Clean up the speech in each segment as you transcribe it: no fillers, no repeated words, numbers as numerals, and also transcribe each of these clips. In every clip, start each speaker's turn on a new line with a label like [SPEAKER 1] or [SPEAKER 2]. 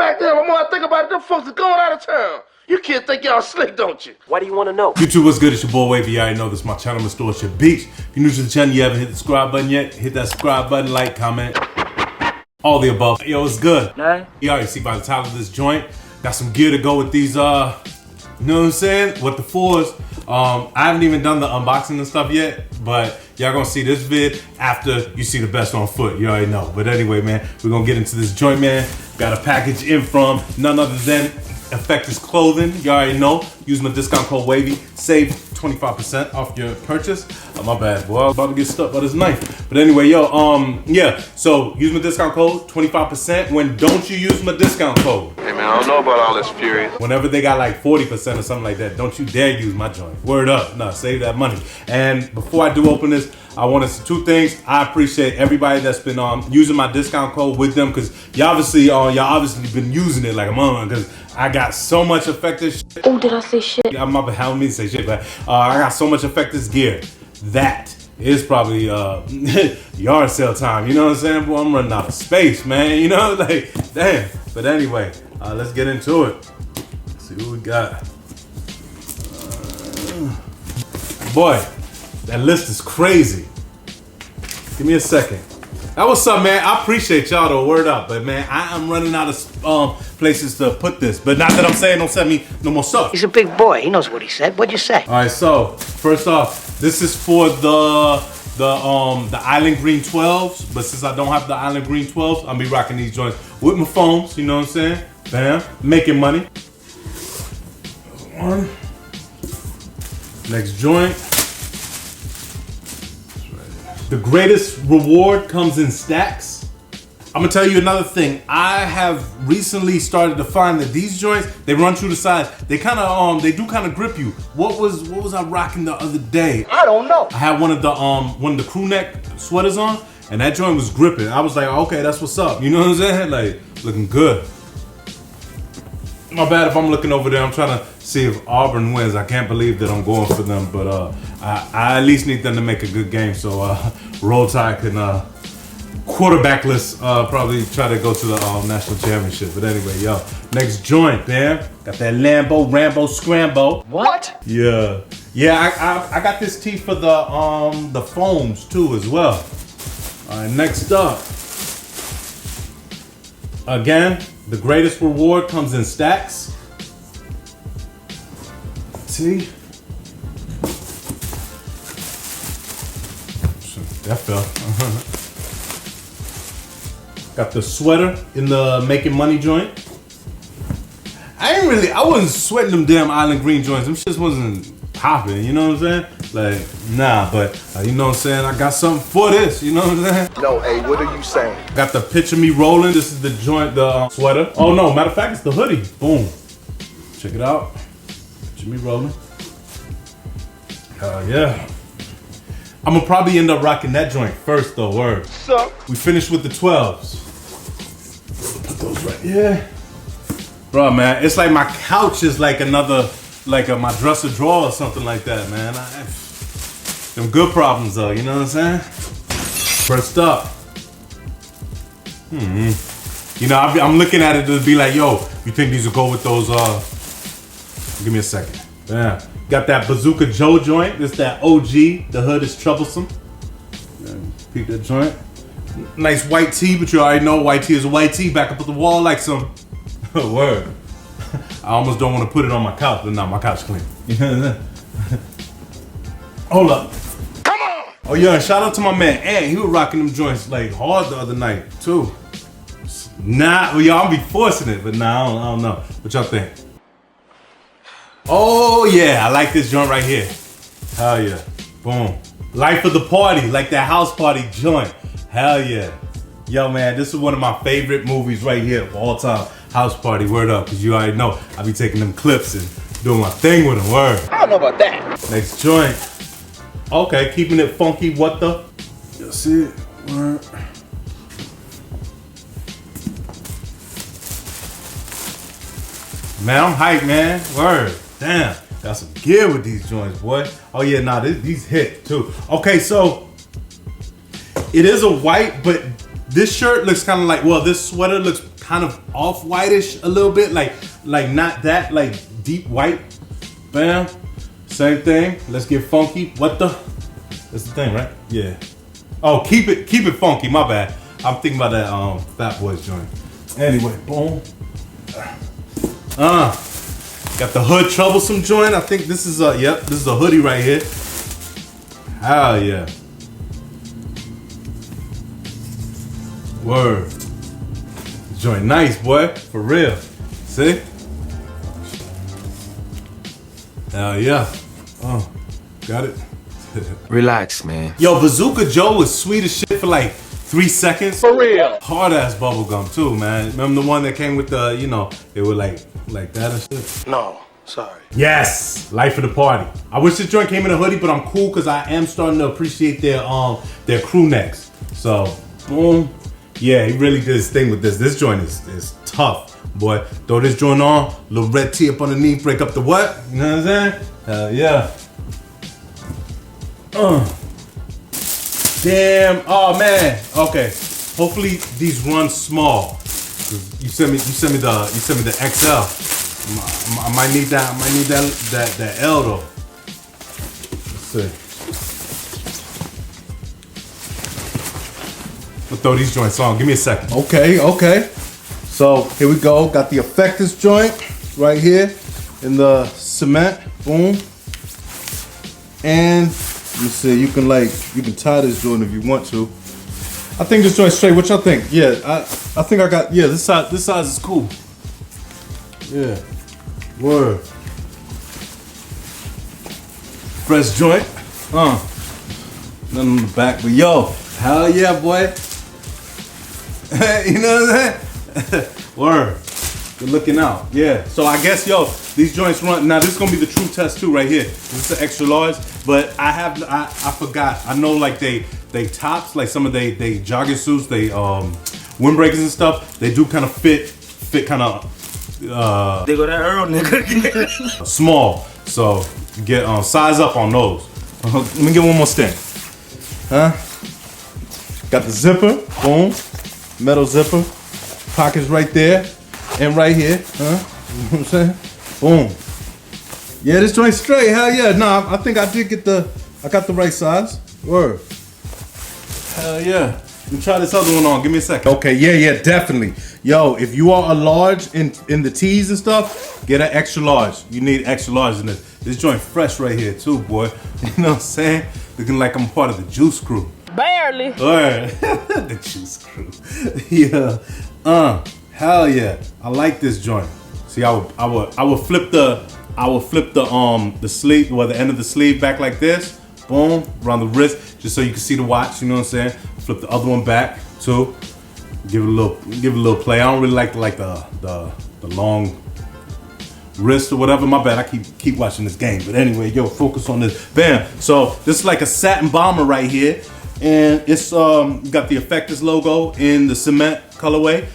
[SPEAKER 1] back there, the more I think about it, them folks are going out of town. You kids think y'all slick, don't you?
[SPEAKER 2] Why do you want to know?
[SPEAKER 3] YouTube, what's good? It's your boy Wavy. You already know this is my channel, Mr. It's Your Beach. If you're new to the channel, you haven't hit the subscribe button yet, hit that subscribe button, like, comment, all the above. Yo, it's good.
[SPEAKER 2] Nah.
[SPEAKER 3] You already see by the title of this joint, got some gear to go with these, you know what I'm saying? With the fours. I haven't even done the unboxing and stuff yet, but y'all gonna see this vid after you see the best on foot. You already know. But anyway, man, we're gonna get into this joint, man. Got a package in from none other than Effectus Clothing. You already know. Use my discount code WAVY. Save 25% off your purchase. Oh, my bad, boy. I was about to get stuck by this knife. But anyway, yo, yeah. So use my discount code 25%. When don't you use my discount code?
[SPEAKER 1] Hey, man, I don't know about all this fury.
[SPEAKER 3] Whenever they got like 40% or something like that, don't you dare use my joint. Word up. No, save that money. And before I do open this, I want to say two things. I appreciate everybody that's been using my discount code with them, because y'all obviously been using it like a mother, because I got so much Effectus shit.
[SPEAKER 4] Oh, did I say shit?
[SPEAKER 3] I'm not having me to say shit, but I got so much Effectus gear. That is probably yard sale time. You know what I'm saying? Boy, I'm running out of space, man. You know, like, damn. But anyway, let's get into it. Let's see what we got. Boy, that list is crazy. Give me a second. That was up, man. I appreciate y'all though, word up. But man, I am running out of places to put this. But not that I'm saying don't send me no more stuff.
[SPEAKER 2] He's a big boy. He knows what he said. What'd you say?
[SPEAKER 3] All right, so first off, this is for the Island Green 12s. But since I don't have the Island Green 12s, I'll be rocking these joints with my phones. You know what I'm saying? Bam, making money. One. Next joint. The greatest reward comes in stacks. I'm gonna tell you another thing. I have recently started to find that these joints, they run through the sides. They kind of they do kind of grip you. What was I rocking the other day?
[SPEAKER 2] I don't know.
[SPEAKER 3] I had one of the crew neck sweaters on, and that joint was gripping. I was like, okay, that's what's up. You know what I'm saying? Like, looking good. My bad if I'm looking over there. I'm trying to see if Auburn wins. I can't believe that I'm going for them, but I at least need them to make a good game, so Roll Tide can quarterbackless probably try to go to the national championship. But anyway, yo, next joint, man. Got that Rambo Scrambo.
[SPEAKER 2] What?
[SPEAKER 3] Yeah, I got this tee for the foams too as well. All right, next up. Again, the greatest reward comes in stacks. See? That fell. Got the sweater in the making money joint. I wasn't sweating them damn Island Green joints. Them shits wasn't popping, you know what I'm saying? Like, nah, but you know what I'm saying? I got something for this, you know what I'm saying?
[SPEAKER 1] No, hey, what are you saying?
[SPEAKER 3] Got the picture me rolling. This is the joint, the sweater. Oh no, matter of fact, it's the hoodie. Boom. Check it out. Picture me rolling. Yeah. I'm gonna probably end up rocking that joint first though, word.
[SPEAKER 1] So?
[SPEAKER 3] We finished with the 12s. Put those right here. Bro, man, it's like my couch is like another, like my dresser drawer or something like that, man. Them good problems though, you know what I'm saying? First up. You know, I'm looking at it to be like, yo, you think these will go with those, give me a second. Yeah. Got that Bazooka Joe joint. This that OG. The hood is troublesome. Peep that joint. Nice white tee, but you already know white tee is a white tee. Back up at the wall like some word. I almost don't want to put it on my couch, but now my couch clean. Hold up.
[SPEAKER 1] Come on!
[SPEAKER 3] Oh yeah, and shout out to my man Ant. He was rocking them joints like hard the other night too. Nah, well, y'all be forcing it, but nah, I don't know. What y'all think? Oh yeah, I like this joint right here. Hell yeah. Boom. Life of the party, like that house party joint. Hell yeah. Yo man, this is one of my favorite movies right here of all time. House Party, word up, because you already know I be taking them clips and doing my thing with them, word.
[SPEAKER 2] I don't know about that.
[SPEAKER 3] Next joint. Okay, keeping it funky, what the? You see it? Word. Man, I'm hyped, man. Word. Damn. Got some gear with these joints, boy. Oh yeah, nah, these hit too. Okay, so it is a white, but this shirt looks kind of like, well, this sweater looks kind of off whitish a little bit, like not that like deep white. Bam. Same thing. Let's get funky. What the? That's the thing, right? Yeah. Oh, keep it funky. My bad. I'm thinking about that Fat Boys joint. Anyway, boom. Got the Hood Troublesome joint. I think this is this is a hoodie right here. Hell yeah. Word. Joint nice, boy. For real. See? Hell yeah. Got it.
[SPEAKER 4] Relax, man.
[SPEAKER 3] Yo, Bazooka Joe was sweet as shit for like 3 seconds.
[SPEAKER 1] For real.
[SPEAKER 3] Hard ass bubblegum too, man. Remember the one that came with the, you know, they were like that and shit?
[SPEAKER 1] No, sorry.
[SPEAKER 3] Yes, life of the party. I wish this joint came in a hoodie, but I'm cool because I am starting to appreciate their crew necks. So, boom. Yeah, he really did his thing with this. This joint is tough, boy. Throw this joint on, little red tee up underneath, break up the what? You know what I'm saying? Hell yeah. Damn. Oh man. Okay. Hopefully these run small. You sent me the XL. I might need that. I might need that L though. Let's see. I'll throw these joints on. Give me a second. Okay. So here we go. Got the Effectus joint right here in the cement. Boom. And let me see. You can tie this joint if you want to. I think this joint's straight. What y'all think? Yeah, I think I got. Yeah, this size is cool. Yeah. Word. Fresh joint. Nothing on the back, but yo, hell yeah, boy. You know what I'm saying? Word. Good looking out. Yeah. So I guess, yo, these joints run. Now this is gonna be the true test too, right here. This is an extra large, but I forgot. I know like they tops, like some of they jogging suits, they windbreakers and stuff. They do kind of fit kind of.
[SPEAKER 4] They go that Earl nigga.
[SPEAKER 3] Small. So get size up on those. Let me get one more sting. Got the zipper. Boom. Metal zipper. Pockets right there. And right here. You know what I'm saying? Boom. Yeah, this joint's straight. Hell yeah. Nah, I think I got the right size. Word. Hell yeah. Let me try this other one on. Give me a second. Okay, yeah, definitely. Yo, if you are a large in the tees and stuff, get an extra large. You need extra large in this. This joint fresh right here too, boy. You know what I'm saying? Looking like I'm part of the Juice Crew.
[SPEAKER 5] Barely.
[SPEAKER 3] Alright. The Juice Crew. Yeah. Hell yeah. I like this joint. See, I would flip the sleeve, or the end of the sleeve back like this. Boom, around the wrist, just so you can see the watch, you know what I'm saying? Flip the other one back too. Give it a little play. I don't really like the long wrist or whatever. My bad, I keep watching this game. But anyway, yo, focus on this. Bam. So this is like a satin bomber right here. And it's got the Effectus logo in the cement colorway.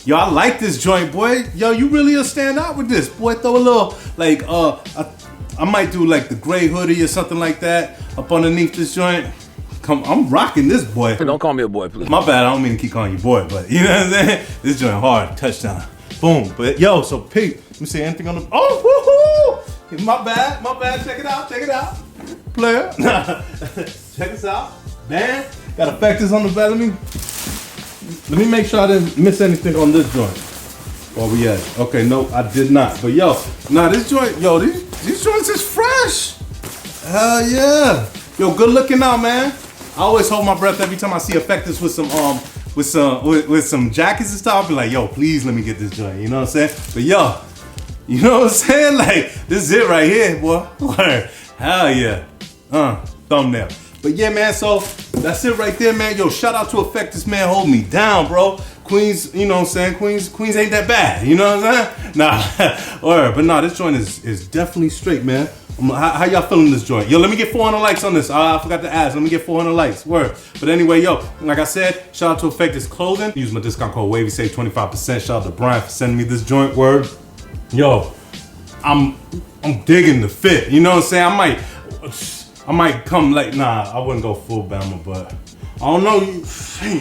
[SPEAKER 3] Yo, I like this joint, boy. Yo, you really will stand out with this, boy. Throw a little like I might do like the gray hoodie or something like that up underneath this joint. I'm rocking this, boy.
[SPEAKER 4] Don't call me a boy, please.
[SPEAKER 3] My bad, I don't mean to keep calling you boy, but you know what I'm saying? This joint hard, touchdown. Boom. But yo, so Pete, let me see anything on the woohoo! My bad, check it out. Player. Check this out. Man, got Effectus on the back. Let me make sure I didn't miss anything on this joint. Where we at? Okay, no, I did not. But yo, this joint, yo, these joints is fresh. Hell yeah. Yo, good looking out, man. I always hold my breath every time I see Effectus with some jackets and stuff. I'll be like, yo, please let me get this joint. You know what I'm saying? But yo, you know what I'm saying? Like, this is it right here, boy. Hell yeah. Thumbnail. But yeah, man, so that's it right there, man. Yo, shout out to Effectus, man. Hold me down, bro. Queens, you know what I'm saying? Queens ain't that bad. You know what I'm saying? Nah. Alright, but nah, this joint is definitely straight, man. How y'all feeling this joint? Yo, let me get 400 likes on this. I forgot to ask. Let me get 400 likes. Word. But anyway, yo, like I said, shout out to Effectus Clothing. Use my discount code WAVY, save 25%. Shout out to Brian for sending me this joint. Word. Yo, I'm digging the fit. You know what I'm saying? I might come like, nah, I wouldn't go full Bama, but don't know,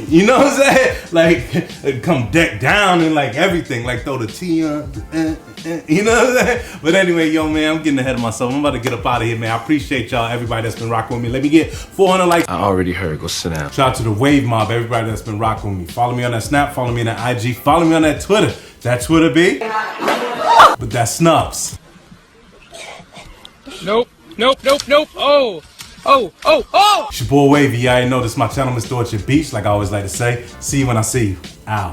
[SPEAKER 3] you know what I'm saying? Like, come deck down and like everything, like throw the T on, you know what I'm saying? But anyway, yo, man, I'm getting ahead of myself. I'm about to get up out of here, man. I appreciate y'all, everybody that's been rocking with me. Let me get 400 likes.
[SPEAKER 5] I already heard. Go sit down.
[SPEAKER 3] Shout out to the Wave Mob, everybody that's been rocking with me. Follow me on that Snap, follow me on that IG, follow me on that Twitter. That Twitter be? But that Snubs.
[SPEAKER 6] Nope. Oh.
[SPEAKER 3] It's your boy Wavy. You already know this is my channel, Mr. Orchard Beach, like I always like to say. See you when I see you. Ow.